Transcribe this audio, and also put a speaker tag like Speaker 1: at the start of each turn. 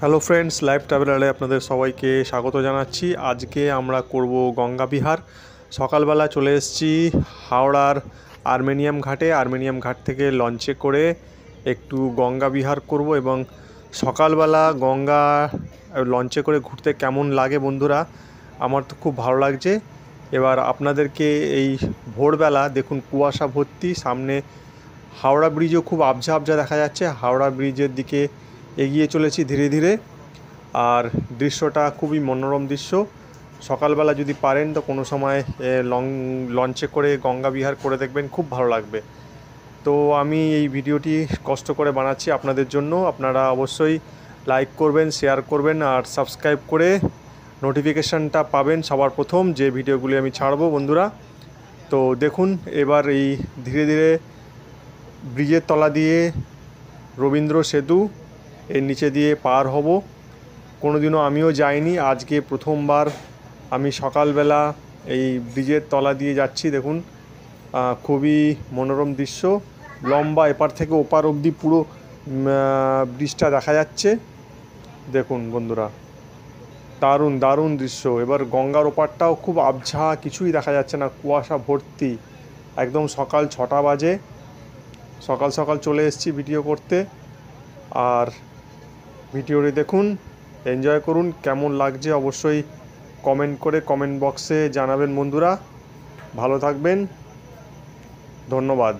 Speaker 1: Hello friends, live ট্রাভেলারে আপনাদের সবাইকে স্বাগত জানাচ্ছি। আজকে আমরা করব গঙ্গা বিহার। সকালবেলা চলে এসেছি হাওড়ার আর্মেনিয়াম ঘাট থেকে লঞ্চে করে একটু গঙ্গা বিহার করব এবং সকালবেলা গঙ্গা লঞ্চে করে ঘুরতে কেমন লাগে বন্ধুরা, আমার তো খুব ভালো লাগছে। এবার আপনাদেরকে এই ভোরবেলা দেখুন কুয়াশা ভর্তি, সামনে হাওড়া ব্রিজও খুব আবঝা আবঝা দেখা যাচ্ছে। হাওড়া ব্রিজের দিকে এগিয়ে চলেছি ধীরে ধীরে, আর দৃশ্যটা খুবই মনোরম দৃশ্য। সকালবেলা যদি পারেন তো কোনো সময় লঞ্চে করে গঙ্গা বিহার করে দেখবেন, খুব ভালো লাগবে। তো আমি এই ভিডিওটি কষ্ট করে বানাচ্ছি আপনাদের জন্য। আপনারা অবশ্যই লাইক করবেন, শেয়ার করবেন আর সাবস্ক্রাইব করে নোটিফিকেশানটা পাবেন সবার প্রথম যে ভিডিওগুলি আমি ছাড়বো বন্ধুরা। তো দেখুন এবার এই ধীরে ধীরে ব্রিজের তলা দিয়ে রবীন্দ্র সেতু এর নিচে দিয়ে পার হব। কোনোদিনও আমিও যাইনি, আজকে প্রথমবার আমি সকালবেলা এই ব্রিজের তলা দিয়ে যাচ্ছি। দেখুন খুবই মনোরম দৃশ্য, লম্বা এপার থেকে ওপার অবধি পুরো ব্রিজটা দেখা যাচ্ছে। দেখুন বন্ধুরা, দারুণ দারুণ দৃশ্য। এবার গঙ্গার ওপারটাও খুব আবঝা, কিছুই দেখা যাচ্ছে না, কুয়াশা ভর্তি। একদম সকাল 6টা বাজে, সকাল সকাল চলে এসেছি ভিডিও করতে। আর ভিডিওটি দেখুন, এনজয় করুন। কেমন লাগছে অবশ্যই কমেন্ট করে কমেন্ট বক্সে জানাবেন বন্ধুরা। ভালো থাকবেন, ধন্যবাদ।